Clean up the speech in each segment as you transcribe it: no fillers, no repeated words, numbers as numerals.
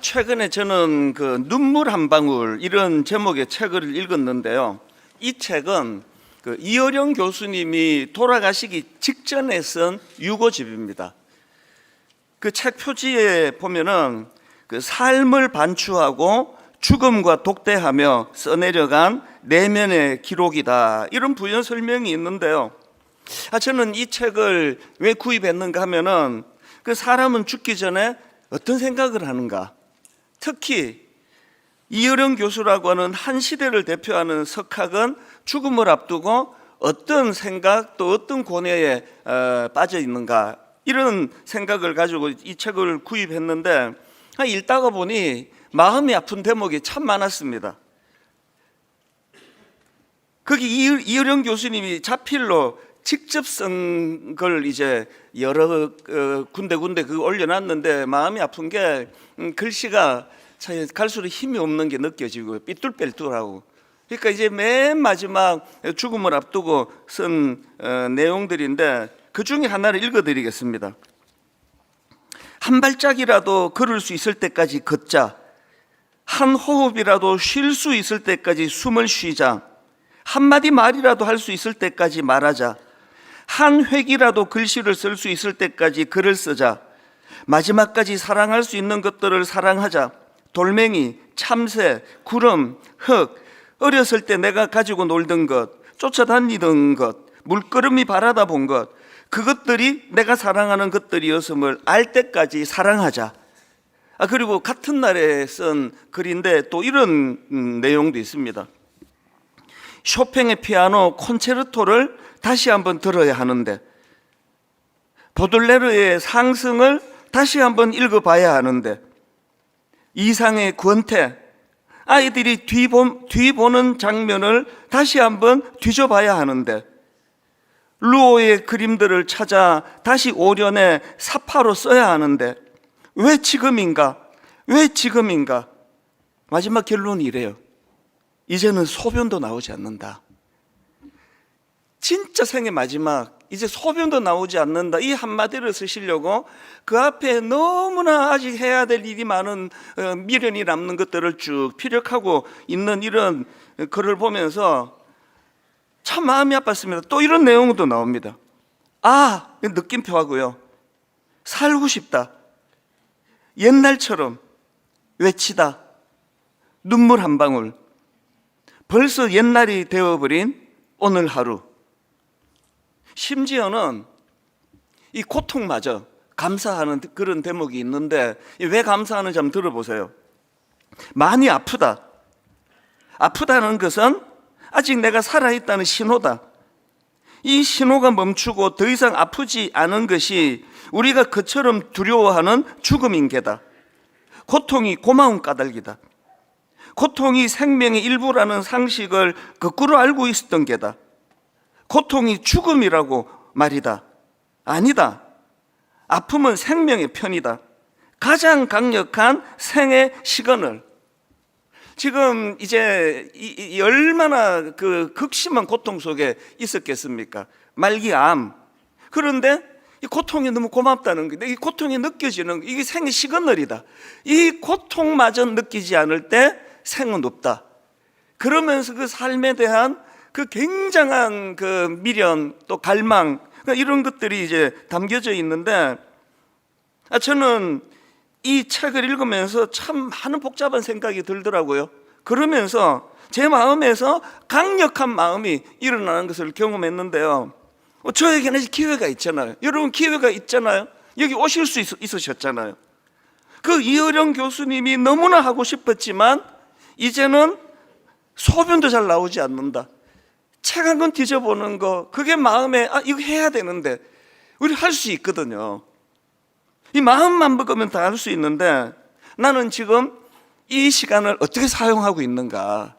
최근에 저는 그 눈물 한 방울 이런 제목의 책을 읽었는데요. 이 책은 그 이어령 교수님이 돌아가시기 직전에 쓴 유고집입니다. 그 책 표지에 보면은 그 삶을 반추하고 죽음과 독대하며 써내려간 내면의 기록이다, 이런 부연 설명이 있는데요. 저는 이 책을 왜 구입했는가 하면은 그 사람은 죽기 전에 어떤 생각을 하는가, 특히 이어령 교수라고 하는 한 시대를 대표하는 석학은 죽음을 앞두고 어떤 생각 또 어떤 고뇌에 빠져 있는가, 이런 생각을 가지고 이 책을 구입했는데 읽다가 보니 마음이 아픈 대목이 참 많았습니다. 거기 이어령 교수님이 자필로 직접 쓴 걸 이제 여러 군데 그 올려놨는데 마음이 아픈 게 글씨가 갈수록 힘이 없는 게 느껴지고 삐뚤빼뚤하고, 그러니까 이제 맨 마지막 죽음을 앞두고 쓴 내용들인데 그 중에 하나를 읽어드리겠습니다. 한 발짝이라도 걸을 수 있을 때까지 걷자. 한 호흡이라도 쉴 수 있을 때까지 숨을 쉬자. 한마디 말이라도 할 수 있을 때까지 말하자. 한 획이라도 글씨를 쓸 수 있을 때까지 글을 쓰자. 마지막까지 사랑할 수 있는 것들을 사랑하자. 돌멩이, 참새, 구름, 흙, 어렸을 때 내가 가지고 놀던 것, 쫓아다니던 것, 물끄러미 바라다 본 것, 그것들이 내가 사랑하는 것들이었음을 알 때까지 사랑하자. 그리고 같은 날에 쓴 글인데 또 이런 내용도 있습니다. 쇼팽의 피아노 콘체르토를 다시 한번 들어야 하는데, 보들레르의 상승을 다시 한번 읽어봐야 하는데, 이상의 권태, 아이들이 뒤보는 장면을 다시 한번 뒤져봐야 하는데, 루오의 그림들을 찾아 다시 오련의 사파로 써야 하는데, 왜 지금인가? 왜 지금인가? 마지막 결론이 이래요. 이제는 소변도 나오지 않는다. 진짜 생의 마지막, 이제 소변도 나오지 않는다, 이 한마디를 쓰시려고 그 앞에 너무나 아직 해야 될 일이 많은 미련이 남는 것들을 쭉 피력하고 있는 이런 글을 보면서 참 마음이 아팠습니다. 또 이런 내용도 나옵니다. 느낌표하고요. 살고 싶다. 옛날처럼 외치다. 눈물 한 방울. 벌써 옛날이 되어버린 오늘 하루. 심지어는 이 고통마저 감사하는 그런 대목이 있는데, 왜 감사하는지 한번 들어보세요. 많이 아프다. 아프다는 것은 아직 내가 살아있다는 신호다. 이 신호가 멈추고 더 이상 아프지 않은 것이 우리가 그처럼 두려워하는 죽음인 게다. 고통이 고마운 까닭이다. 고통이 생명의 일부라는 상식을 거꾸로 알고 있었던 게다. 고통이 죽음이라고 말이다. 아니다. 아픔은 생명의 편이다. 가장 강력한 생의 시건을, 지금 이제 얼마나 그 극심한 고통 속에 있었겠습니까? 말기암. 그런데 이 고통이 너무 고맙다는 게, 이 고통이 느껴지는, 이게 생의 시그널이다. 이 고통마저 느끼지 않을 때 생은 없다. 그러면서 그 삶에 대한 그 굉장한 그 미련 또 갈망, 이런 것들이 이제 담겨져 있는데, 저는 이 책을 읽으면서 참 많은 복잡한 생각이 들더라고요. 그러면서 제 마음에서 강력한 마음이 일어나는 것을 경험했는데요. 저에게는 기회가 있잖아요. 여러분 기회가 있잖아요. 여기 오실 수 있으셨잖아요. 그 이어령 교수님이 너무나 하고 싶었지만 이제는 소변도 잘 나오지 않는다. 책 한 권 뒤져보는 거, 그게 마음에 이거 해야 되는데, 우리 할 수 있거든요. 이 마음만 먹으면 다 할 수 있는데, 나는 지금 이 시간을 어떻게 사용하고 있는가.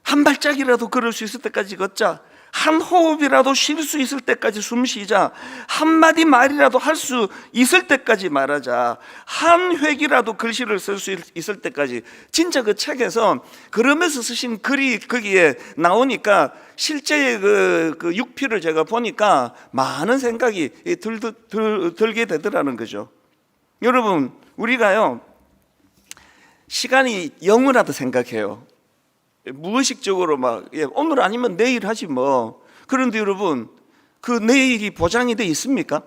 한 발짝이라도 걸을 수 있을 때까지 걷자. 한 호흡이라도 쉴 수 있을 때까지 숨 쉬자. 한마디 말이라도 할 수 있을 때까지 말하자. 한 획이라도 글씨를 쓸 수 있을 때까지. 진짜 그 책에서 그러면서 쓰신 글이 거기에 나오니까 실제의 그 육필을 제가 보니까 많은 생각이 들게 되더라는 거죠. 여러분, 우리가요, 시간이 영원하다 생각해요. 무의식적으로 막 오늘 아니면 내일 하지 뭐. 그런데 여러분, 그 내일이 보장이 돼 있습니까?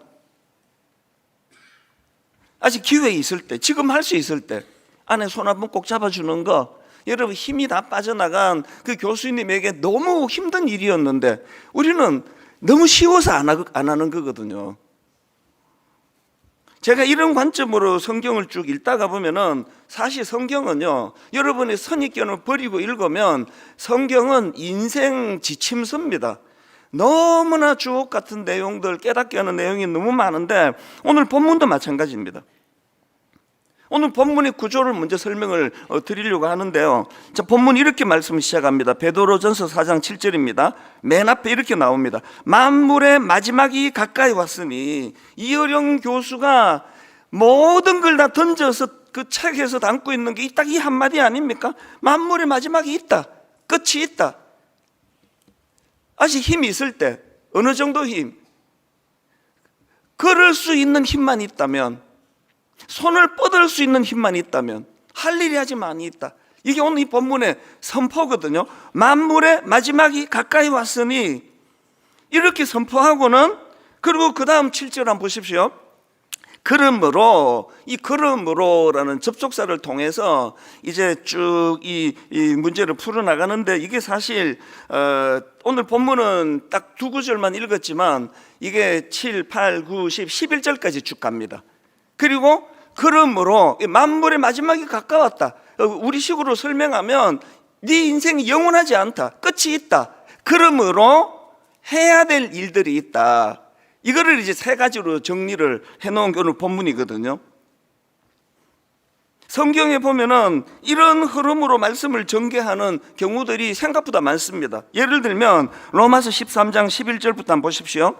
아직 기회 있을 때, 지금 할 수 있을 때 안에 손 한번 꼭 잡아주는 거, 여러분 힘이 다 빠져나간 그 교수님에게 너무 힘든 일이었는데 우리는 너무 쉬워서 안 하는 거거든요. 제가 이런 관점으로 성경을 쭉 읽다가 보면은 사실 성경은요, 여러분이 선입견을 버리고 읽으면 성경은 인생 지침서입니다. 너무나 주옥 같은 내용들, 깨닫게 하는 내용이 너무 많은데 오늘 본문도 마찬가지입니다. 오늘 본문의 구조를 먼저 설명을 드리려고 하는데요. 자, 본문 이렇게 말씀을 시작합니다. 베드로전서 4장 7절입니다. 맨 앞에 이렇게 나옵니다. 만물의 마지막이 가까이 왔으니. 이어령 교수가 모든 걸 다 던져서 그 책에서 담고 있는 게 딱 이 한마디 아닙니까? 만물의 마지막이 있다. 끝이 있다. 아직 힘이 있을 때, 어느 정도 힘, 걸을 수 있는 힘만 있다면, 손을 뻗을 수 있는 힘만 있다면, 할 일이 아직 많이 있다. 이게 오늘 이 본문의 선포거든요. 만물의 마지막이 가까이 왔으니, 이렇게 선포하고는, 그리고 그 다음 7절 한번 보십시오. 그러므로, 이 그러므로라는 접속사를 통해서 이제 쭉 이 문제를 풀어나가는데, 이게 사실 오늘 본문은 딱 두 구절만 읽었지만 이게 7, 8, 9, 10, 11절까지 쭉 갑니다. 그리고 그러므로 만물의 마지막이 가까웠다. 우리 식으로 설명하면 네 인생이 영원하지 않다. 끝이 있다. 그러므로 해야 될 일들이 있다. 이거를 이제 세 가지로 정리를 해놓은 게 오늘 본문이거든요. 성경에 보면은 이런 흐름으로 말씀을 전개하는 경우들이 생각보다 많습니다. 예를 들면 로마서 13장 11절부터 한번 보십시오.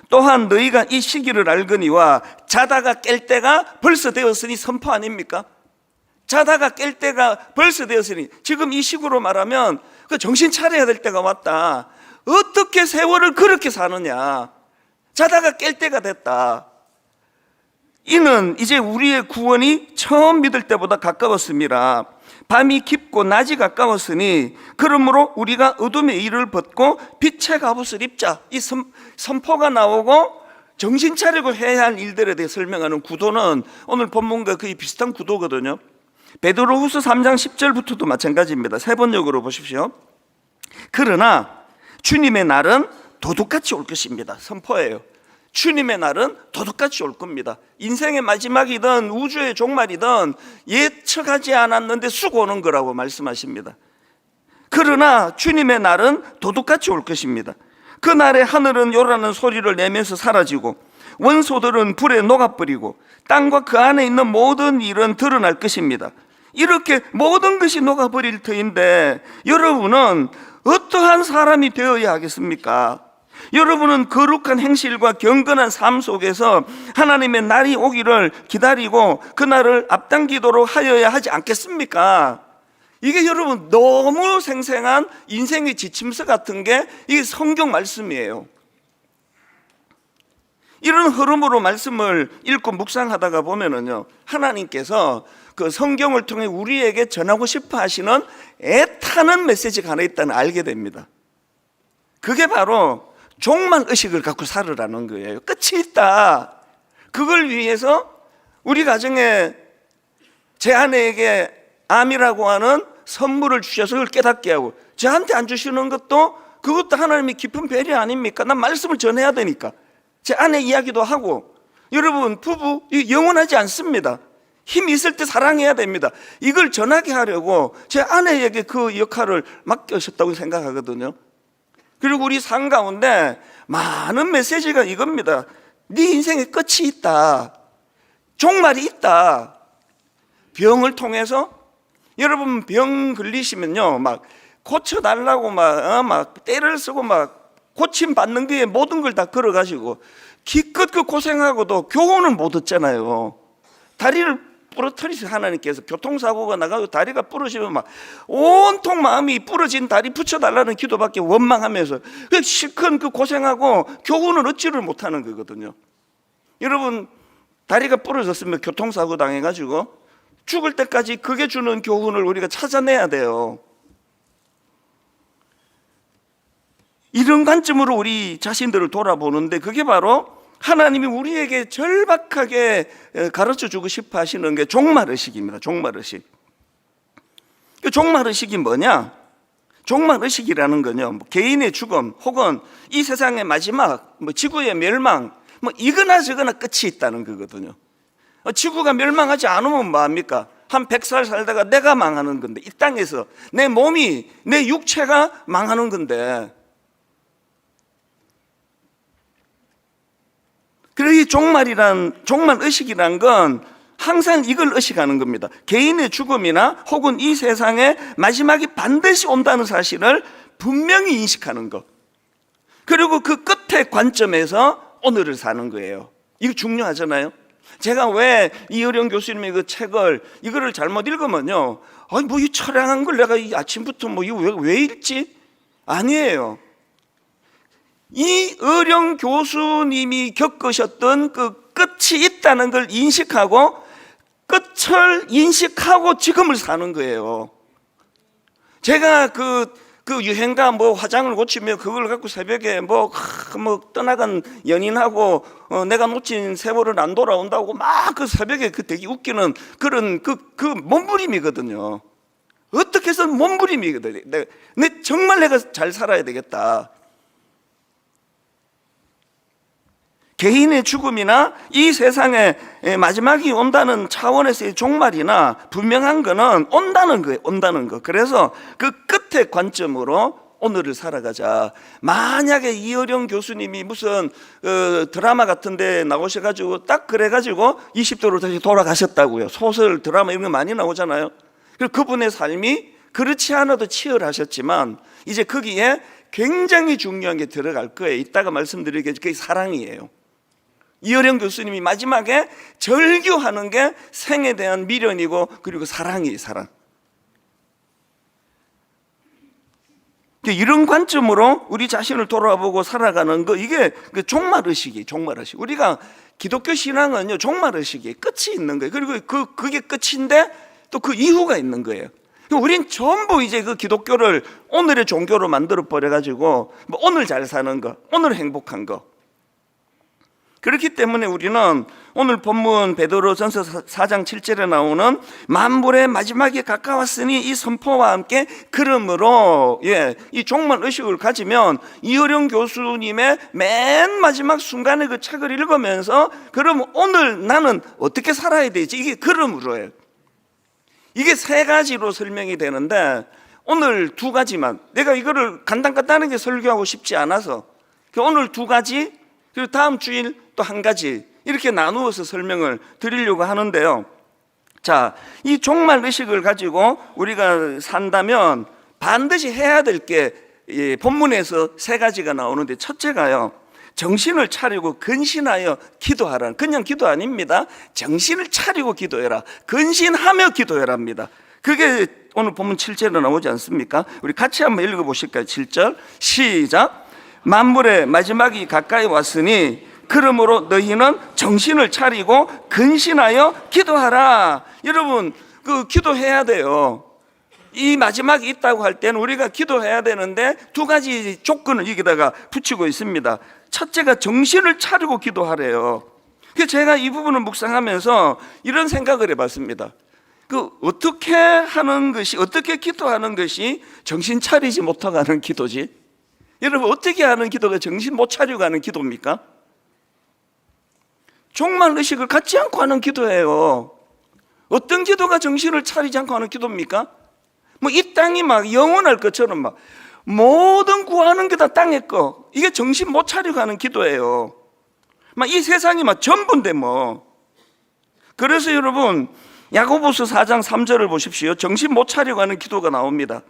또한 너희가 이 시기를 알거니와 자다가 깰 때가 벌써 되었으니 선포 아닙니까? 자다가 깰 때가 벌써 되었으니, 지금 이 식으로 말하면 그 정신 차려야 될 때가 왔다. 어떻게 세월을 그렇게 사느냐. 자다가 깰 때가 됐다. 이는 이제 우리의 구원이 처음 믿을 때보다 가까웠습니다. 밤이 깊고 낮이 가까웠으니 그러므로 우리가 어둠의 일을 벗고 빛의 갑옷을 입자. 이 선포가 나오고 정신 차리고 해야 할 일들에 대해 설명하는 구도는 오늘 본문과 거의 비슷한 구도거든요. 베드로후서 3장 10절부터도 마찬가지입니다. 세 번역으로 보십시오. 그러나 주님의 날은 도둑같이 올 것입니다. 선포예요. 주님의 날은 도둑같이 올 겁니다. 인생의 마지막이든 우주의 종말이든 예측하지 않았는데 쑥 오는 거라고 말씀하십니다. 그러나 주님의 날은 도둑같이 올 것입니다. 그날에 하늘은 요라는 소리를 내면서 사라지고 원소들은 불에 녹아버리고 땅과 그 안에 있는 모든 일은 드러날 것입니다. 이렇게 모든 것이 녹아버릴 터인데 여러분은 어떠한 사람이 되어야 하겠습니까? 여러분은 거룩한 행실과 경건한 삶 속에서 하나님의 날이 오기를 기다리고 그 날을 앞당기도록 하여야 하지 않겠습니까? 이게 여러분 너무 생생한 인생의 지침서 같은 게 이게 성경 말씀이에요. 이런 흐름으로 말씀을 읽고 묵상하다가 보면은요, 하나님께서 그 성경을 통해 우리에게 전하고 싶어 하시는 애타는 메시지가 하나 있다는 걸 알게 됩니다. 그게 바로 종말 의식을 갖고 살으라는 거예요. 끝이 있다. 그걸 위해서 우리 가정에 제 아내에게 암이라고 하는 선물을 주셔서 그걸 깨닫게 하고, 저한테 안 주시는 것도 그것도 하나님의 깊은 배려 아닙니까? 난 말씀을 전해야 되니까. 제 아내 이야기도 하고. 여러분, 부부 영원하지 않습니다. 힘이 있을 때 사랑해야 됩니다. 이걸 전하게 하려고 제 아내에게 그 역할을 맡기셨다고 생각하거든요. 그리고 우리 삶 가운데 많은 메시지가 이겁니다. 네 인생에 끝이 있다. 종말이 있다. 병을 통해서 여러분 병 걸리시면요, 막 고쳐달라고 막 때를 쓰고 막 고침 받는 게 모든 걸 다 걸어가지고 기껏 그 고생하고도 교훈은 못 듣잖아요. 다리를 부러뜨리시 하나님께서 교통사고가 나가고 다리가 부러지면 막 온통 마음이 부러진 다리 붙여달라는 기도밖에 원망하면서 실컷 그 고생하고 교훈을 얻지를 못하는 거거든요. 여러분, 다리가 부러졌으면 교통사고 당해가지고 죽을 때까지 그게 주는 교훈을 우리가 찾아내야 돼요. 이런 관점으로 우리 자신들을 돌아보는데 그게 바로 하나님이 우리에게 절박하게 가르쳐주고 싶어 하시는 게 종말의식입니다. 종말의식. 그 종말의식이 뭐냐? 종말의식이라는 건요, 개인의 죽음 혹은 이 세상의 마지막, 지구의 멸망, 이거나 저거나 끝이 있다는 거거든요. 지구가 멸망하지 않으면 뭐합니까? 한 100살 살다가 내가 망하는 건데, 이 땅에서 내 몸이, 내 육체가 망하는 건데, 그래서 이 종말의식이란 건 항상 이걸 의식하는 겁니다. 개인의 죽음이나 혹은 이 세상의 마지막이 반드시 온다는 사실을 분명히 인식하는 것. 그리고 그 끝의 관점에서 오늘을 사는 거예요. 이거 중요하잖아요. 제가 왜 이어령 교수님의 그 책을 이거를 잘못 읽으면요, 아니 뭐 이 처량한 걸 내가 이 아침부터 뭐 이거 왜 읽지? 아니에요. 이어령 교수님이 겪으셨던 그 끝이 있다는 걸 인식하고 끝을 인식하고 지금을 사는 거예요. 제가 그 유행가 뭐 화장을 고치며 그걸 갖고 새벽에 뭐 떠나간 연인하고 내가 놓친 세월은 안 돌아온다고 막 그 새벽에 그 되게 웃기는 그런 그 몸부림이거든요. 어떻게 해서 몸부림이거든요. 정말 내가 잘 살아야 되겠다. 개인의 죽음이나 이 세상의 마지막이 온다는 차원에서의 종말이나 분명한 거는 온다는 거예요. 온다는 거. 그래서 그 끝의 관점으로 오늘을 살아가자. 만약에 이어령 교수님이 무슨 드라마 같은 데 나오셔가지고 딱 그래가지고 20도로 다시 돌아가셨다고요. 소설, 드라마 이런 거 많이 나오잖아요. 그리고 그분의 삶이 그렇지 않아도 치열하셨지만 이제 거기에 굉장히 중요한 게 들어갈 거예요. 이따가 말씀드리겠지만 그게 사랑이에요. 이어령 교수님이 마지막에 절규하는 게 생에 대한 미련이고 그리고 사랑이에요. 사랑. 이런 관점으로 우리 자신을 돌아보고 살아가는 거, 이게 그 종말의식이에요. 종말의식. 우리가 기독교 신앙은요, 종말의식이에요. 끝이 있는 거예요. 그리고 그게 끝인데 또 그 이후가 있는 거예요. 우린 전부 이제 그 기독교를 오늘의 종교로 만들어 버려가지고 뭐 오늘 잘 사는 거, 오늘 행복한 거. 그렇기 때문에 우리는 오늘 본문 베드로전서 4장 7절에 나오는 만물의 마지막이 가까웠으니 이 선포와 함께 그러므로 이 종말의식을 가지면 이어령 교수님의 맨 마지막 순간에 그 책을 읽으면서 그럼 오늘 나는 어떻게 살아야 되지? 이게 그러므로예요. 이게 세 가지로 설명이 되는데 오늘 두 가지만, 내가 이거를 간단하게 설교하고 싶지 않아서 오늘 두 가지, 그리고 다음 주일 또 한 가지 이렇게 나누어서 설명을 드리려고 하는데요. 자, 이 종말의식을 가지고 우리가 산다면 반드시 해야 될 게 본문에서 세 가지가 나오는데, 첫째가요, 정신을 차리고 근신하여 기도하라. 그냥 기도 아닙니다. 정신을 차리고 기도해라. 근신하며 기도해라입니다. 그게 오늘 본문 7절에 나오지 않습니까? 우리 같이 한번 읽어보실까요? 7절 시작. 만물의 마지막이 가까이 왔으니 그러므로 너희는 정신을 차리고 근신하여 기도하라. 여러분, 기도해야 돼요. 이 마지막이 있다고 할 때는 우리가 기도해야 되는데 두 가지 조건을 여기다가 붙이고 있습니다. 첫째가 정신을 차리고 기도하래요. 그래서 제가 이 부분을 묵상하면서 이런 생각을 해봤습니다. 어떻게 하는 것이, 어떻게 기도하는 것이 정신 차리지 못하고 하는 기도지? 여러분, 어떻게 하는 기도가 정신 못 차리고 하는 기도입니까? 종말의식을 갖지 않고 하는 기도예요. 어떤 기도가 정신을 차리지 않고 하는 기도입니까? 이 땅이 막 영원할 것처럼 막 모든 구하는 게 다 땅의 거, 이게 정신 못 차리고 하는 기도예요. 이 세상이 막 전부인데 뭐. 그래서 여러분, 야고보서 4장 3절을 보십시오. 정신 못 차리고 하는 기도가 나옵니다.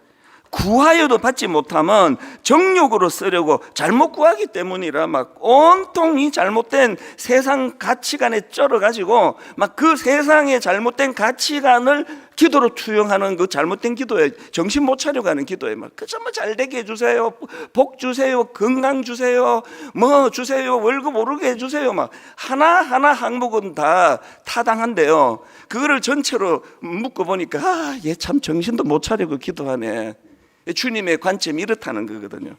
구하여도 받지 못하면 정욕으로 쓰려고 잘못 구하기 때문이라 막 온통 이 잘못된 세상 가치관에 쩔어가지고 막 그 세상의 잘못된 가치관을 기도로 투영하는 그 잘못된 기도에 정신 못 차려가는 기도에 막 그저 뭐 잘되게 해주세요, 복 주세요, 건강 주세요, 뭐 주세요, 월급 오르게 해주세요, 막 하나하나 항목은 다 타당한데요, 그거를 전체로 묶어 보니까 아, 얘 참 정신도 못 차리고 기도하네. 주님의 관점이 이렇다는 거거든요.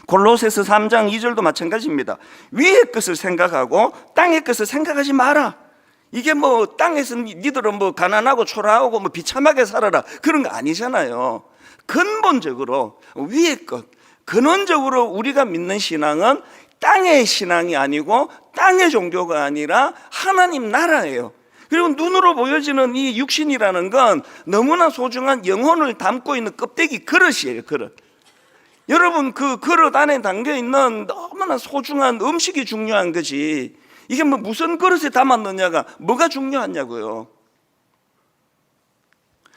골로새서 3장 2절도 마찬가지입니다. 위의 것을 생각하고 땅의 것을 생각하지 마라. 이게 뭐 땅에서 니들은 뭐 가난하고 초라하고 뭐 비참하게 살아라 그런 거 아니잖아요. 근본적으로 위의 것, 근원적으로 우리가 믿는 신앙은 땅의 신앙이 아니고 땅의 종교가 아니라 하나님 나라예요. 그리고 눈으로 보여지는 이 육신이라는 건 너무나 소중한 영혼을 담고 있는 껍데기 그릇이에요. 그릇. 여러분, 그 그릇 안에 담겨있는 너무나 소중한 음식이 중요한 거지, 이게 뭐 무슨 그릇에 담았느냐가 뭐가 중요하냐고요.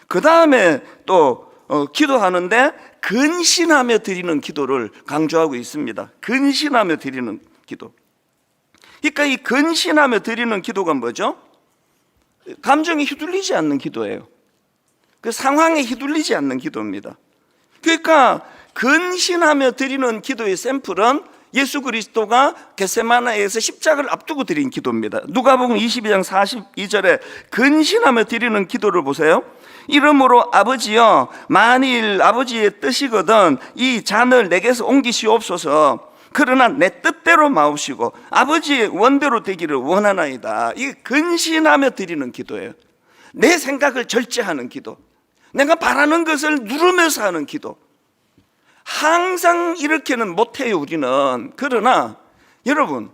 그 다음에 또 기도하는데 근신하며 드리는 기도를 강조하고 있습니다. 근신하며 드리는 기도. 그러니까 이 근신하며 드리는 기도가 뭐죠? 감정에 휘둘리지 않는 기도예요. 그 상황에 휘둘리지 않는 기도입니다. 그러니까 근신하며 드리는 기도의 샘플은 예수 그리스도가 겟세마네에서 십자가를 앞두고 드린 기도입니다. 누가복음 22장 42절에 근신하며 드리는 기도를 보세요. 이러므로 아버지여, 만일 아버지의 뜻이거든 이 잔을 내게서 옮기시옵소서. 그러나 내 뜻대로 마옵시고 아버지의 원대로 되기를 원하나이다. 이게 근신하며 드리는 기도예요. 내 생각을 절제하는 기도, 내가 바라는 것을 누르면서 하는 기도. 항상 이렇게는 못해요 우리는. 그러나 여러분,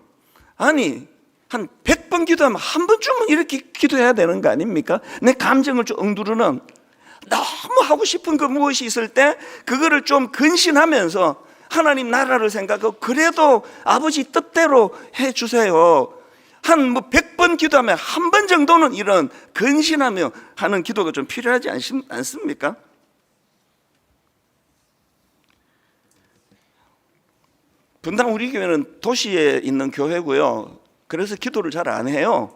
아니 한 100번 기도하면 한 번쯤은 이렇게 기도해야 되는 거 아닙니까? 내 감정을 좀 억누르는, 너무 하고 싶은 그 무엇이 있을 때 그거를 좀 근신하면서 하나님 나라를 생각하고 그래도 아버지 뜻대로 해주세요. 한 뭐 100번 기도하면 한 번 정도는 이런 근신하며 하는 기도가 좀 필요하지 않습니까? 분당 우리 교회는 도시에 있는 교회고요. 그래서 기도를 잘 안 해요.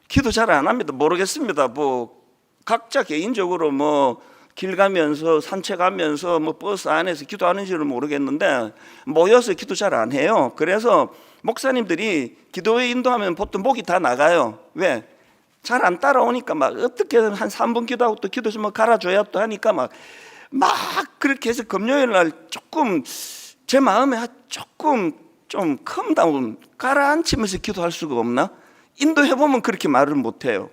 기도 잘 안 합니다. 모르겠습니다. 뭐 각자 개인적으로 뭐 길 가면서 산책하면서 뭐 버스 안에서 기도하는지는 모르겠는데 모여서 기도 잘 안 해요. 그래서 목사님들이 기도에 인도하면 보통 목이 다 나가요. 왜? 잘 안 따라오니까 막 어떻게 한 3분 기도하고 또 기도 좀 갈아줘야 또 하니까 막 그렇게 해서 금요일 날 조금 제 마음에 조금 좀 컴다운 가라앉히면서 기도할 수가 없나? 인도해보면 그렇게 말을 못해요.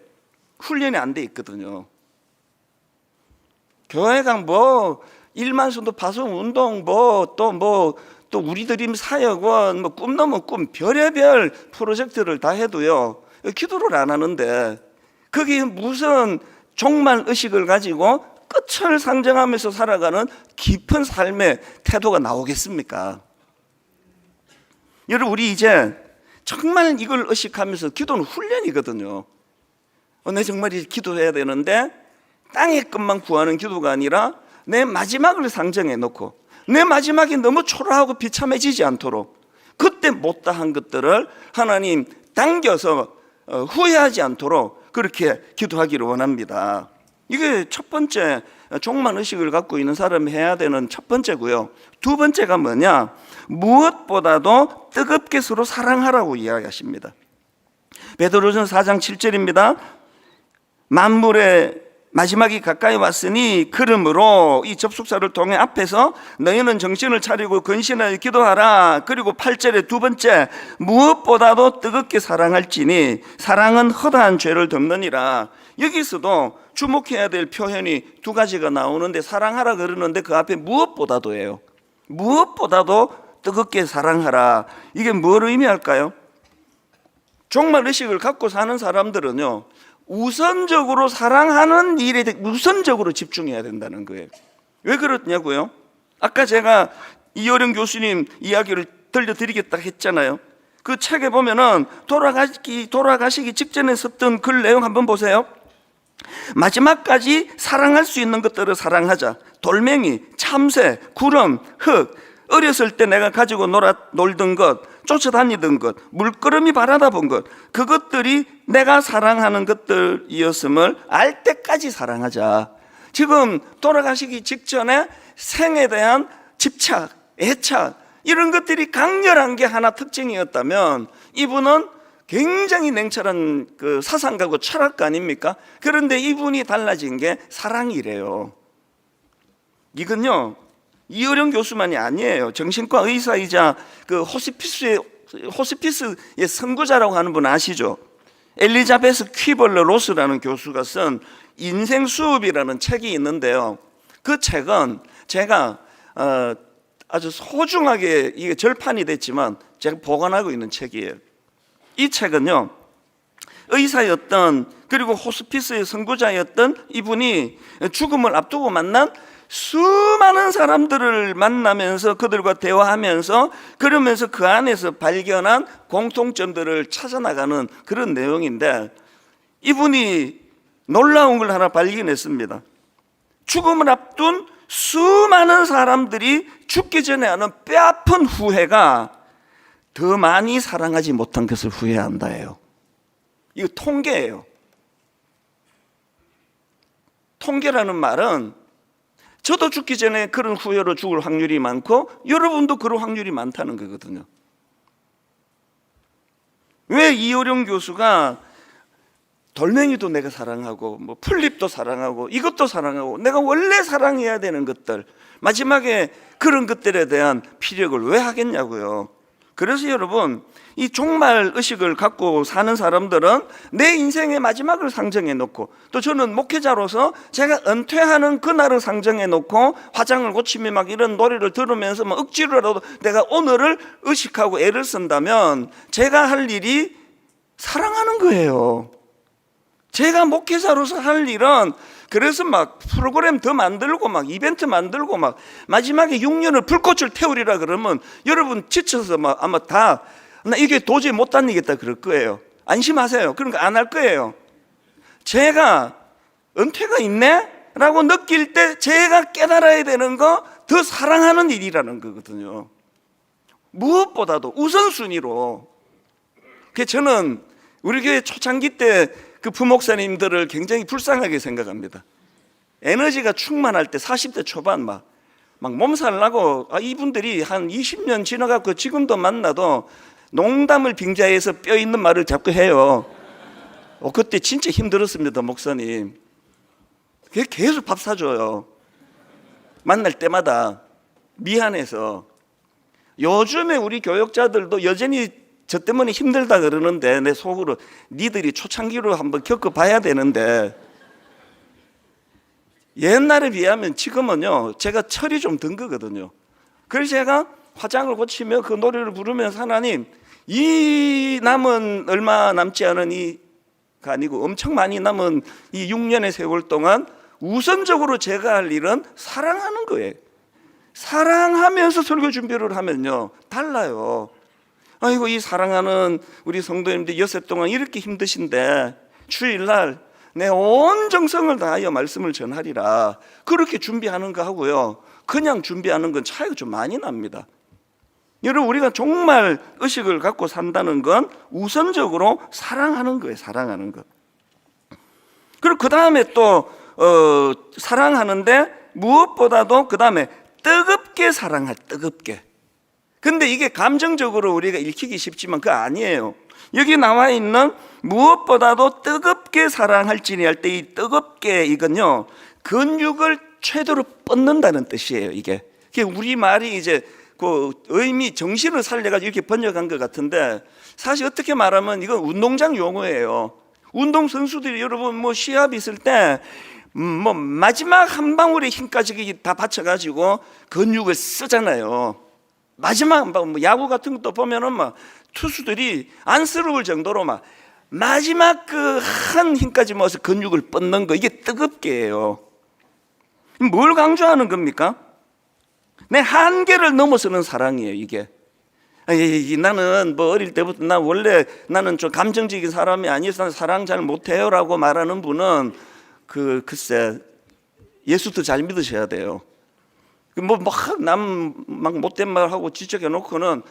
훈련이 안 돼 있거든요. 교회가 뭐 일만순도 파송 운동 또 우리들임 사역원 뭐 꿈 넘은 꿈 별의별 프로젝트를 다 해도요 기도를 안 하는데 그게 무슨 종말 의식을 가지고 끝을 상정하면서 살아가는 깊은 삶의 태도가 나오겠습니까? 여러분, 우리 이제 정말 이걸 의식하면서 기도는 훈련이거든요. 내 정말 기도해야 되는데 땅의 것만 구하는 기도가 아니라 내 마지막을 상정해 놓고 내 마지막이 너무 초라하고 비참해지지 않도록 그때 못다한 것들을 하나님 당겨서 후회하지 않도록 그렇게 기도하기를 원합니다. 이게 첫 번째 종말 의식을 갖고 있는 사람이 해야 되는 첫 번째고요. 두 번째가 뭐냐? 무엇보다도 뜨겁게 서로 사랑하라고 이야기하십니다. 베드로전서 4장 7절입니다. 만물의 마지막이 가까이 왔으니 그러므로 이 접속사를 통해 앞에서 너희는 정신을 차리고 근신하여 기도하라. 그리고 8절의 두 번째, 무엇보다도 뜨겁게 사랑할지니 사랑은 허다한 죄를 덮느니라. 여기서도 주목해야 될 표현이 두 가지가 나오는데 사랑하라 그러는데 그 앞에 무엇보다도예요. 무엇보다도 뜨겁게 사랑하라. 이게 뭘 의미할까요? 종말 의식을 갖고 사는 사람들은요 우선적으로 사랑하는 일에 우선적으로 집중해야 된다는 거예요. 왜 그렇냐고요? 아까 제가 이효령 교수님 이야기를 들려드리겠다 했잖아요. 그 책에 보면은 돌아가시기 직전에 썼던 글 내용 한번 보세요. 마지막까지 사랑할 수 있는 것들을 사랑하자. 돌멩이, 참새, 구름, 흙, 어렸을 때 내가 가지고 놀던 것, 쫓아다니던 것, 물끄러미 바라다 본 것, 그것들이 내가 사랑하는 것들이었음을 알 때까지 사랑하자. 지금 돌아가시기 직전에 생에 대한 집착, 애착, 이런 것들이 강렬한 게 하나 특징이었다면 이분은 굉장히 냉철한 그 사상가고 철학가 아닙니까? 그런데 이분이 달라진 게 사랑이래요. 이건요, 이어령 교수만이 아니에요. 정신과 의사이자 그 호스피스의 선구자라고 하는 분 아시죠? 엘리자베스 퀴벌러 로스라는 교수가 쓴 인생 수업이라는 책이 있는데요. 그 책은 제가 아주 소중하게 이게 절판이 됐지만 제가 보관하고 있는 책이에요. 이 책은요, 의사였던 그리고 호스피스의 선구자였던 이분이 죽음을 앞두고 만난 수많은 사람들을 만나면서 그들과 대화하면서 그러면서 그 안에서 발견한 공통점들을 찾아나가는 그런 내용인데, 이분이 놀라운 걸 하나 발견했습니다. 죽음을 앞둔 수많은 사람들이 죽기 전에 하는 뼈아픈 후회가 더 많이 사랑하지 못한 것을 후회한다예요. 이거 통계예요. 통계라는 말은 저도 죽기 전에 그런 후회로 죽을 확률이 많고 여러분도 그런 확률이 많다는 거거든요. 왜 이어령 교수가 돌멩이도 내가 사랑하고 뭐 풀잎도 사랑하고 이것도 사랑하고 내가 원래 사랑해야 되는 것들, 마지막에 그런 것들에 대한 피력을 왜 하겠냐고요. 그래서 여러분, 이 종말 의식을 갖고 사는 사람들은 내 인생의 마지막을 상정해 놓고, 또 저는 목회자로서 제가 은퇴하는 그날을 상정해 놓고 화장을 고치며 막 이런 노래를 들으면서 막 억지로라도 내가 오늘을 의식하고 애를 쓴다면 제가 할 일이 사랑하는 거예요. 제가 목회자로서 할 일은 그래서 막 프로그램 더 만들고 막 이벤트 만들고 막 마지막에 6년을 불꽃을 태우리라 그러면 여러분 지쳐서 막 아마 다 나 이게 도저히 못 다니겠다 그럴 거예요. 안심하세요. 그러니까 안 할 거예요. 제가 은퇴가 있네? 라고 느낄 때 제가 깨달아야 되는 거 더 사랑하는 일이라는 거거든요. 무엇보다도 우선순위로. 그래서 저는 우리 교회 초창기 때 그 부목사님들을 굉장히 불쌍하게 생각합니다. 에너지가 충만할 때 40대 초반 막 몸살 나고, 이분들이 한 20년 지나가고 지금도 만나도 농담을 빙자해서 뼈 있는 말을 자꾸 해요. 그때 진짜 힘들었습니다, 목사님. 계속 밥 사줘요. 만날 때마다 미안해서. 요즘에 우리 교역자들도 여전히 저 때문에 힘들다 그러는데 내 속으로 니들이 초창기로 한번 겪어봐야 되는데, 옛날에 비하면 지금은요 제가 철이 좀 든 거거든요. 그래서 제가 화장을 고치며 그 노래를 부르면서 하나님, 이 남은 얼마 남지 않은 이가 아니고 엄청 많이 남은 이 6년의 세월 동안 우선적으로 제가 할 일은 사랑하는 거예요. 사랑하면서 설교 준비를 하면요 달라요. 아이고, 이 사랑하는 우리 성도님들 여세 동안 이렇게 힘드신데 주일날 내 온 정성을 다하여 말씀을 전하리라, 그렇게 준비하는 거 하고요 그냥 준비하는 건 차이가 좀 많이 납니다. 여러분, 우리가 정말 의식을 갖고 산다는 건 우선적으로 사랑하는 거예요. 사랑하는 것. 그리고 그 다음에 또 사랑하는데 무엇보다도 그 다음에 뜨겁게 사랑할, 뜨겁게. 근데 이게 감정적으로 우리가 읽히기 쉽지만 그거 아니에요. 여기 나와 있는 무엇보다도 뜨겁게 사랑할지니 할 때 이 뜨겁게, 이건요 근육을 최대로 뻗는다는 뜻이에요. 이게 우리 말이 이제 그 의미, 정신을 살려가지고 이렇게 번역한 것 같은데, 사실 어떻게 말하면 이건 운동장 용어예요. 운동선수들이 여러분 뭐 시합 있을 때 뭐 마지막 한 방울의 힘까지 다 바쳐가지고 근육을 쓰잖아요. 마지막 한 방울, 뭐 야구 같은 것도 보면은 막 투수들이 안쓰러울 정도로 막 마지막 그 한 힘까지 모아서 근육을 뻗는 거, 이게 뜨겁게 해요. 뭘 강조하는 겁니까? 내 한계를 넘어서는 사랑이에요, 이게. 나는 뭐 어릴 때부터 나는 좀 감정적인 사람이 아니어서 사랑 잘 못해요라고 말하는 분은 글쎄 예수도 잘 믿으셔야 돼요. 남 못된 말 하고 지적해 놓고는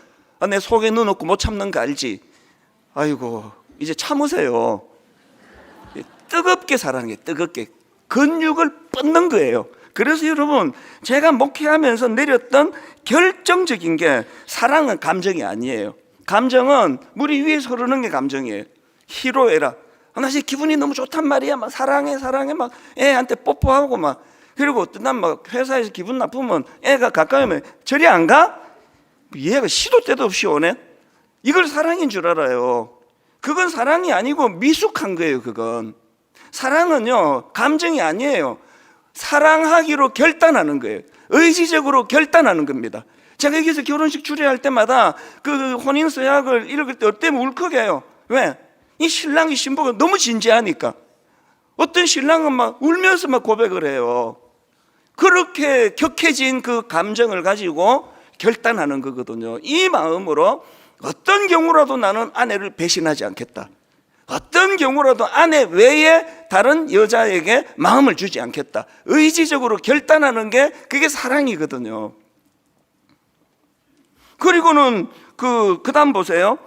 내 속에 넣어놓고 못 참는 거 알지? 아이고 이제 참으세요. 뜨겁게 사랑해. 뜨겁게 근육을 뻗는 거예요. 그래서 여러분 제가 목회하면서 내렸던 결정적인 게 사랑은 감정이 아니에요. 감정은 물이 위에서 흐르는 게 감정이에요. 희로애락. 나 지금 기분이 너무 좋단 말이야. 막 사랑해 막 애한테 뽀뽀하고 막. 그리고 난 막 회사에서 기분 나쁘면 애가 가까이 오면 저리 안 가? 얘가 시도 때도 없이 오네. 이걸 사랑인 줄 알아요. 그건 사랑이 아니고 미숙한 거예요. 그건 사랑은요 감정이 아니에요. 사랑하기로 결단하는 거예요. 의지적으로 결단하는 겁니다. 제가 여기서 결혼식 주례할 때마다 그 혼인 서약을 읽을 때 어때면 울컥해요. 왜? 이 신랑이 신부가 너무 진지하니까. 어떤 신랑은 막 울면서 막 고백을 해요. 그렇게 격해진 그 감정을 가지고 결단하는 거거든요. 이 마음으로 어떤 경우라도 나는 아내를 배신하지 않겠다. 어떤 경우라도 아내 외에 다른 여자에게 마음을 주지 않겠다. 의지적으로 결단하는 게 그게 사랑이거든요. 그리고는 그다음 보세요.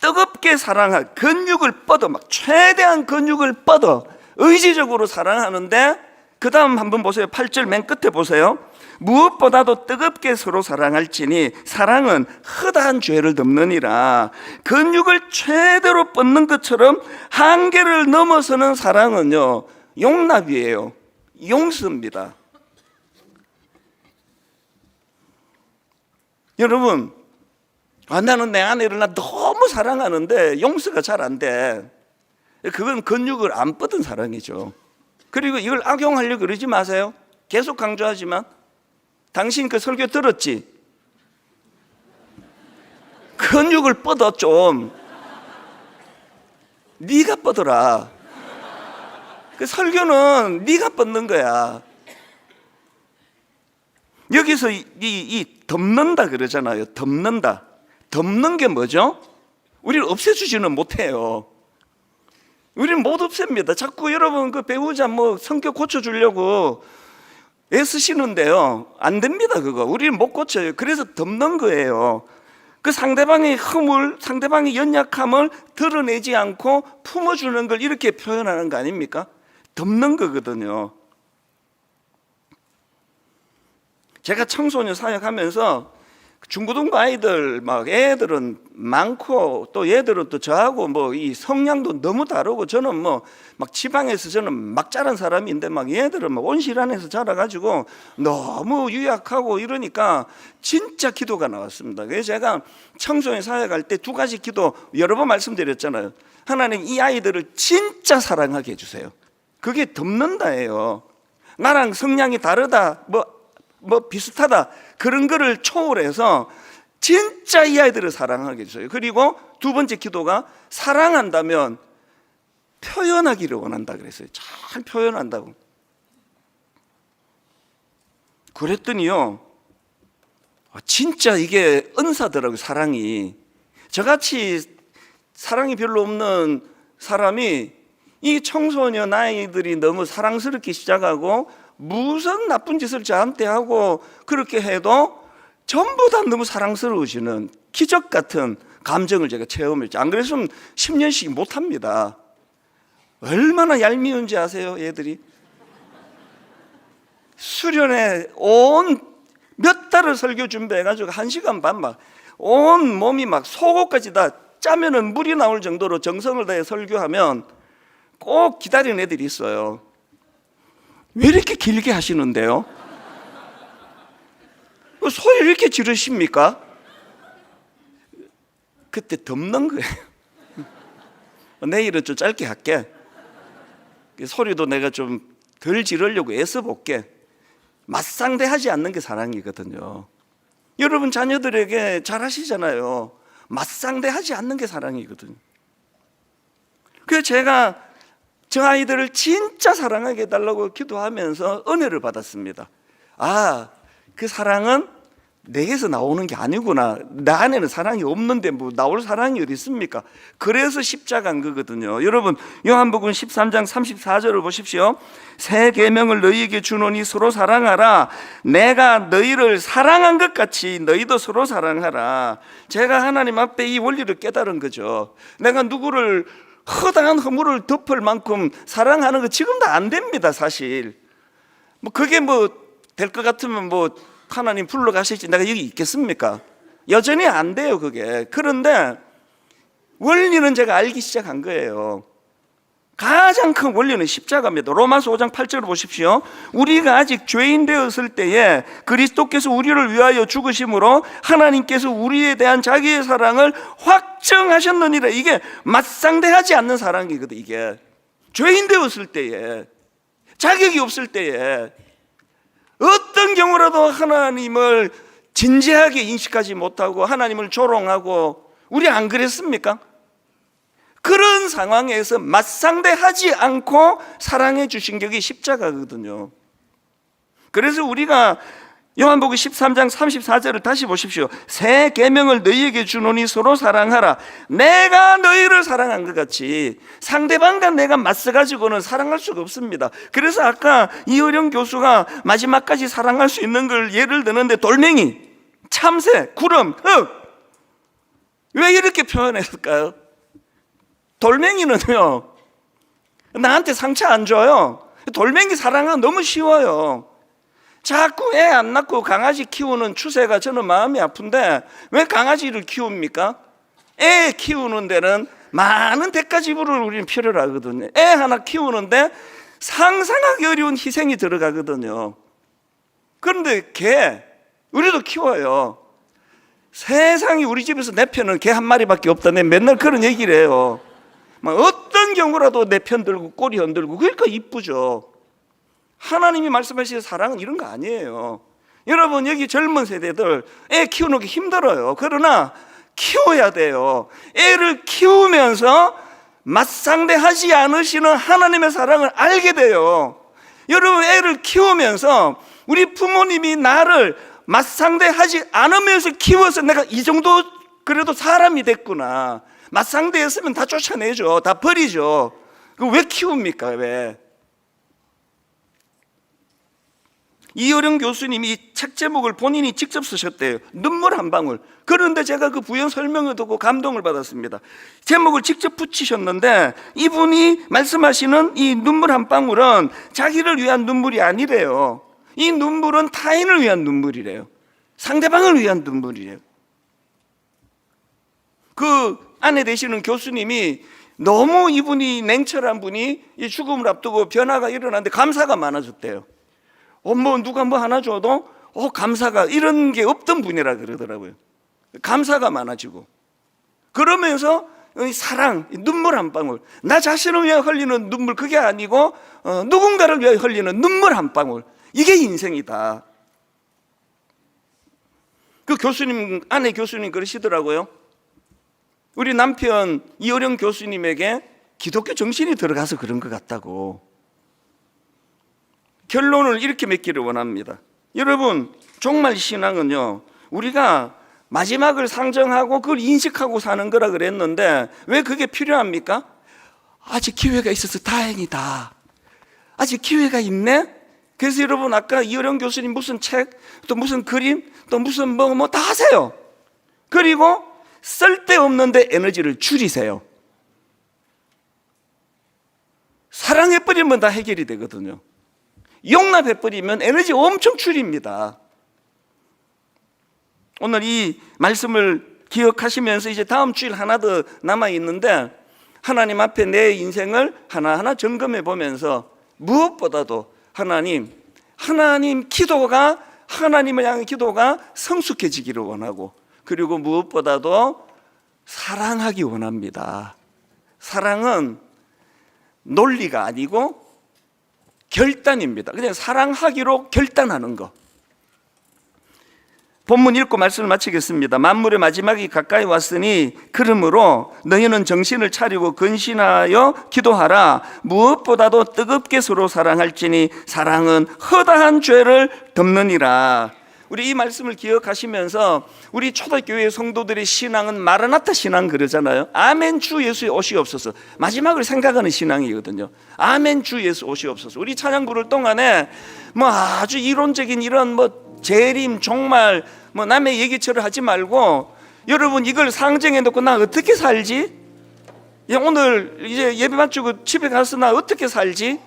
뜨겁게 사랑할 근육을 뻗어 막 최대한 근육을 뻗어 의지적으로 사랑하는데 그 다음 한번 보세요. 8절 맨 끝에 보세요. 무엇보다도 뜨겁게 서로 사랑할지니 사랑은 허다한 죄를 덮느니라. 근육을 최대로 뻗는 것처럼 한계를 넘어서는 사랑은요 용납이에요. 용서입니다. 여러분 나는 내 아내를 너무 사랑하는데 용서가 잘 안 돼. 그건 근육을 안 뻗은 사랑이죠. 그리고 이걸 악용하려고 그러지 마세요. 계속 강조하지만 당신 그 설교 들었지? 근육을 뻗어 좀. 네가 뻗어라. 그 설교는 네가 뻗는 거야. 여기서 이 덮는다 그러잖아요. 덮는다. 덮는 게 뭐죠? 우리를 없애주지는 못해요. 우리는 못 없앱니다. 자꾸 여러분 그 배우자 성격 고쳐주려고 애쓰시는데요 안 됩니다. 그거 우리는 못 고쳐요. 그래서 덮는 거예요. 그 상대방의 허물, 상대방의 연약함을 드러내지 않고 품어주는 걸 이렇게 표현하는 거 아닙니까? 덮는 거거든요. 제가 청소년 사역하면서 중고등부 아이들 막 애들은 많고 또 얘들은 또 저하고 이 성향도 너무 다르고 저는 막 지방에서 저는 막 자란 사람인데 막 얘들은 막 온실 안에서 자라가지고 너무 유약하고 이러니까 진짜 기도가 나왔습니다. 그래서 제가 청소년 사역할 때 두 가지 기도 여러 번 말씀드렸잖아요. 하나님 이 아이들을 진짜 사랑하게 해주세요. 그게 덮는다예요. 나랑 성향이 다르다 비슷하다 그런 거를 초월해서 진짜 이 아이들을 사랑하게 해주세요. 그리고 두 번째 기도가 사랑한다면 표현하기를 원한다 그랬어요. 잘 표현한다고. 그랬더니요 진짜 이게 은사더라고요. 사랑이. 저같이 사랑이 별로 없는 사람이 이 청소년 아이들이 너무 사랑스럽게 시작하고 무슨 나쁜 짓을 저한테 하고 그렇게 해도 전부 다 너무 사랑스러우시는 기적 같은 감정을 제가 체험했죠. 안 그랬으면 10년씩 못합니다. 얼마나 얄미운지 아세요? 얘들이 수련회 몇 달을 설교 준비해가지고 1시간 반 막 온 몸이 막 속옷까지 다 짜면은 물이 나올 정도로 정성을 다해 설교하면 꼭 기다리는 애들이 있어요. 왜 이렇게 길게 하시는데요? 소리 왜 이렇게 지르십니까? 그때 덮는 거예요. 내일은 좀 짧게 할게. 소리도 내가 좀 덜 지르려고 애써볼게. 맞상대하지 않는 게 사랑이거든요. 여러분 자녀들에게 잘 하시잖아요. 맞상대하지 않는 게 사랑이거든요. 그래서 제가 저 아이들을 진짜 사랑하게 해달라고 기도하면서 은혜를 받았습니다. 그 사랑은 내게서 나오는 게 아니구나. 나 안에는 사랑이 없는데 뭐 나올 사랑이 어디 있습니까? 그래서 십자가인 거거든요. 여러분, 요한복음 13장 34절을 보십시오. 새 계명을 너희에게 주노니 서로 사랑하라. 내가 너희를 사랑한 것 같이 너희도 서로 사랑하라. 제가 하나님 앞에 이 원리를 깨달은 거죠. 내가 누구를 허다한 허물을 덮을 만큼 사랑하는 거 지금도 안 됩니다, 사실. 뭐 그게 뭐 될 것 같으면 뭐 하나님 불러가실지 내가 여기 있겠습니까? 여전히 안 돼요, 그게. 그런데 원리는 제가 알기 시작한 거예요. 가장 큰 원리는 십자가입니다. 로마서 5장 8절을 보십시오. 우리가 아직 죄인 되었을 때에 그리스도께서 우리를 위하여 죽으심으로 하나님께서 우리에 대한 자기의 사랑을 확정하셨느니라. 이게 맞상대하지 않는 사랑이거든. 이게 죄인 되었을 때에, 자격이 없을 때에, 어떤 경우라도 하나님을 진지하게 인식하지 못하고 하나님을 조롱하고, 우리 안 그랬습니까? 그런 상황에서 맞상대하지 않고 사랑해 주신 게 십자가거든요. 그래서 우리가 요한복음 13장 34절을 다시 보십시오. 새 계명을 너희에게 주노니 서로 사랑하라. 내가 너희를 사랑한 것 같이 상대방과 내가 맞서가지고는 사랑할 수가 없습니다. 그래서 아까 이어령 교수가 마지막까지 사랑할 수 있는 걸 예를 드는데, 돌멩이, 참새, 구름, 흙, 왜 이렇게 표현했을까요? 돌멩이는요, 나한테 상처 안 줘요. 돌멩이 사랑은 너무 쉬워요. 자꾸 애 안 낳고 강아지 키우는 추세가 저는 마음이 아픈데, 왜 강아지를 키웁니까? 애 키우는 데는 많은 대가 지불을 우리는 필요로 하거든요. 애 하나 키우는데 상상하기 어려운 희생이 들어가거든요. 그런데 개, 우리도 키워요. 세상에 우리 집에서 내 편은 개 한 마리밖에 없다. 내 맨날 그런 얘기를 해요. 막 어떤 경우라도 내 편 들고 꼬리 흔들고, 그러니까 이쁘죠. 하나님이 말씀하시는 사랑은 이런 거 아니에요. 여러분, 여기 젊은 세대들 애 키우는 게 힘들어요. 그러나 키워야 돼요. 애를 키우면서 맞상대하지 않으시는 하나님의 사랑을 알게 돼요. 여러분, 애를 키우면서 우리 부모님이 나를 맞상대하지 않으면서 키워서 내가 이 정도 그래도 사람이 됐구나. 맞상대했으면 다 쫓아내죠. 다 버리죠. 왜 키웁니까? 왜? 이어령 교수님이 책 제목을 본인이 직접 쓰셨대요. 눈물 한 방울. 그런데 제가 그 부연 설명을 듣고 감동을 받았습니다. 제목을 직접 붙이셨는데, 이분이 말씀하시는 이 눈물 한 방울은 자기를 위한 눈물이 아니래요. 이 눈물은 타인을 위한 눈물이래요. 상대방을 위한 눈물이래요. 그 아내 되시는 교수님이 너무 이분이 냉철한 분이 이 죽음을 앞두고 변화가 일어났는데 감사가 많아졌대요. 뭐 누가 뭐 하나 줘도 감사가, 이런 게 없던 분이라 그러더라고요. 감사가 많아지고, 그러면서 사랑, 눈물 한 방울, 나 자신을 위해 흘리는 눈물, 그게 아니고 누군가를 위해 흘리는 눈물 한 방울, 이게 인생이다. 그 교수님, 아내 교수님 그러시더라고요. 우리 남편 이어령 교수님에게 기독교 정신이 들어가서 그런 것 같다고. 결론을 이렇게 맺기를 원합니다. 여러분, 종말 신앙은요, 우리가 마지막을 상정하고 그걸 인식하고 사는 거라 그랬는데, 왜 그게 필요합니까? 아직 기회가 있어서 다행이다. 아직 기회가 있네? 그래서 여러분, 아까 이어령 교수님 무슨 책, 또 무슨 그림, 또 무슨 뭐 다 하세요. 그리고 쓸데없는데 에너지를 줄이세요. 사랑해버리면 다 해결이 되거든요. 용납해버리면 에너지 엄청 줄입니다. 오늘 이 말씀을 기억하시면서 이제 다음 주일 하나 더 남아있는데, 하나님 앞에 내 인생을 하나하나 점검해 보면서 무엇보다도 하나님 기도가, 하나님을 향한 기도가 성숙해지기를 원하고, 그리고 무엇보다도 사랑하기 원합니다. 사랑은 논리가 아니고 결단입니다. 그냥 사랑하기로 결단하는 거. 본문 읽고 말씀을 마치겠습니다. 만물의 마지막이 가까이 왔으니 그러므로 너희는 정신을 차리고 근신하여 기도하라. 무엇보다도 뜨겁게 서로 사랑할지니 사랑은 허다한 죄를 덮느니라. 우리 이 말씀을 기억하시면서 우리 초대교회 성도들의 신앙은 마라나타 신앙 그러잖아요. 아멘 주 예수의 오시옵소서. 마지막을 생각하는 신앙이거든요. 아멘 주 예수 오시옵소서. 우리 찬양 부를 동안에 뭐 아주 이론적인 이런 뭐 재림 종말 뭐 남의 얘기처럼 하지 말고 여러분 이걸 상정해 놓고 나 어떻게 살지? 오늘 이제 예배 마치고 집에 가서 나 어떻게 살지?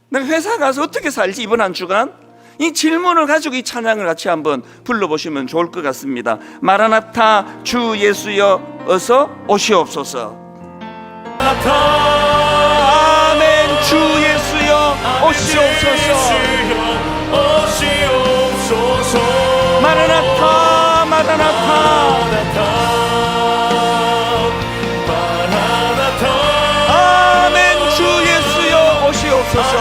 내가 회사 가서 어떻게 살지 이번 한 주간? 이 질문을 가지고 이 찬양을 같이 한번 불러보시면 좋을 것 같습니다. 마라나타 주 예수여 어서 오시옵소서. 마라나타 아멘 주 예수여 오시옵소서. 마라나타 마라나타 아멘 주 예수여 오시옵소서.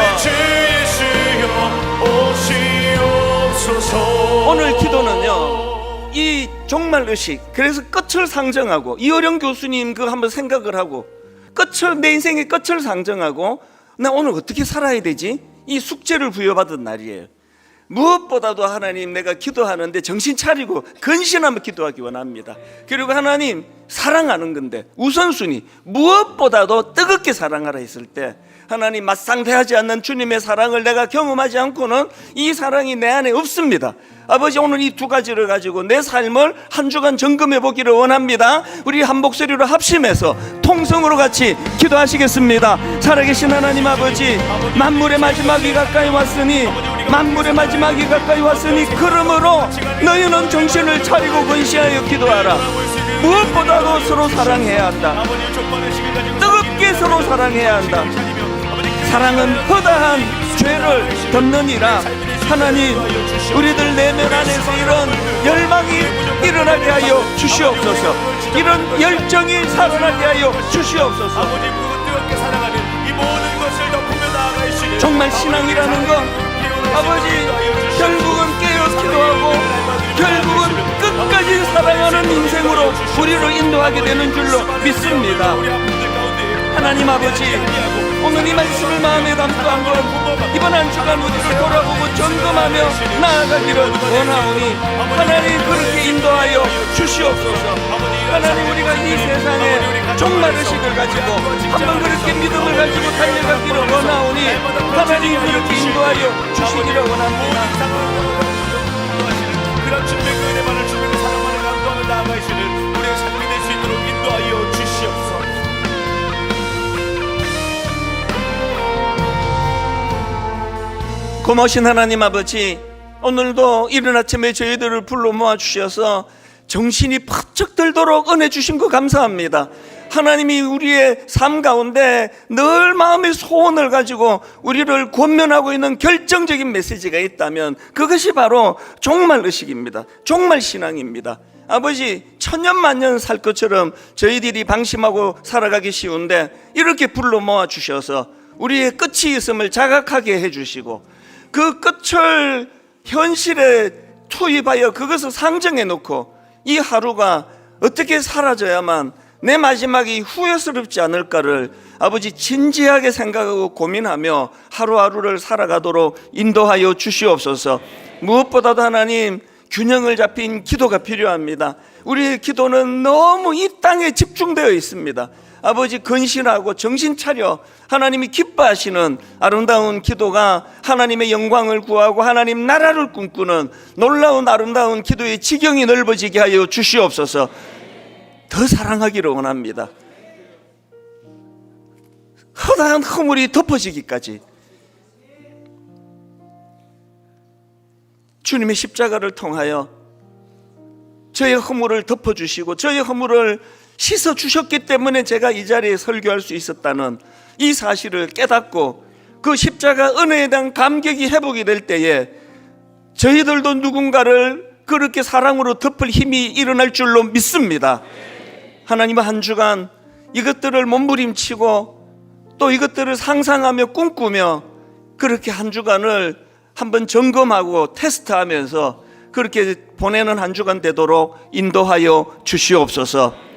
오늘 기도는요 이 종말의식, 그래서 끝을 상정하고 이어령 교수님 그 한번 생각을 하고 끝을, 내 인생의 끝을 상정하고 나 오늘 어떻게 살아야 되지? 이 숙제를 부여받은 날이에요. 무엇보다도 하나님 내가 기도하는데 정신 차리고 근신하며 기도하기 원합니다. 그리고 하나님 사랑하는 건데 우선순위 무엇보다도 뜨겁게 사랑하라 했을 때 하나님 맞상대하지 않는 주님의 사랑을 내가 경험하지 않고는 이 사랑이 내 안에 없습니다. 아버지 오늘 이 두 가지를 가지고 내 삶을 한 주간 점검해 보기를 원합니다. 우리 한 목소리로 합심해서 통성으로 같이 기도하시겠습니다. 살아계신 하나님 아버지, 만물의 마지막이 가까이 왔으니 만물의 마지막이 가까이 왔으니 그러므로 너희는 정신을 차리고 근시하여 기도하라. 무엇보다도 서로 사랑해야 한다. 뜨겁게 서로 사랑해야 한다. 사랑은 허다한 죄를 덮느니라. 하나님 우리들 내면 안에서 이런 열망이 일어나게 하여 주시옵소서. 이런 열정이 살아나게 하여 주시옵소서. 정말 신앙이라는 건 아버지 결국은 깨어 기도하고 결국은 끝까지 사랑하는 인생으로 우리를 인도하게 되는 줄로 믿습니다. 하나님 아버지 오늘 이 말씀을 마음에 담고 한번 이번 한 주간 우리를 돌아보고 점검하며 나아가기를 원하오니 하나님 그렇게 인도하여 주시옵소서. 하나님 우리가 이 세상에 종말의식을 가지고 한번 그렇게 믿음을 가지고 달려가기를 원하오니 하나님 그렇게 인도하여 주시기를 원합니다. 그런 주님의 그 은혜만을 주님의 사랑만을 감동을 나아가시는 우리의 삶이 될 수 있도록 인도하여 주시옵소서. 고마우신 하나님 아버지, 오늘도 이른 아침에 저희들을 불러 모아 주셔서 정신이 퍼쩍 들도록 은혜 주신 거 감사합니다. 하나님이 우리의 삶 가운데 늘 마음의 소원을 가지고 우리를 권면하고 있는 결정적인 메시지가 있다면 그것이 바로 종말의식입니다. 종말신앙입니다. 아버지 천년만년 살 것처럼 저희들이 방심하고 살아가기 쉬운데 이렇게 불러 모아 주셔서 우리의 끝이 있음을 자각하게 해주시고 그 끝을 현실에 투입하여 그것을 상정해 놓고 이 하루가 어떻게 사라져야만 내 마지막이 후회스럽지 않을까를 아버지 진지하게 생각하고 고민하며 하루하루를 살아가도록 인도하여 주시옵소서. 무엇보다도 하나님 균형을 잡힌 기도가 필요합니다. 우리의 기도는 너무 이 땅에 집중되어 있습니다. 아버지 근신하고 정신 차려 하나님이 기뻐하시는 아름다운 기도가 하나님의 영광을 구하고 하나님 나라를 꿈꾸는 놀라운 아름다운 기도의 지경이 넓어지게 하여 주시옵소서. 더 사랑하기를 원합니다. 허다한 허물이 덮어지기까지 주님의 십자가를 통하여 저의 허물을 덮어주시고 저의 허물을 씻어주셨기 때문에 제가 이 자리에 설교할 수 있었다는 이 사실을 깨닫고 그 십자가 은혜에 대한 감격이 회복이 될 때에 저희들도 누군가를 그렇게 사랑으로 덮을 힘이 일어날 줄로 믿습니다. 하나님은 한 주간 이것들을 몸부림치고 또 이것들을 상상하며 꿈꾸며 그렇게 한 주간을 한번 점검하고 테스트하면서 그렇게 보내는 한 주간 되도록 인도하여 주시옵소서.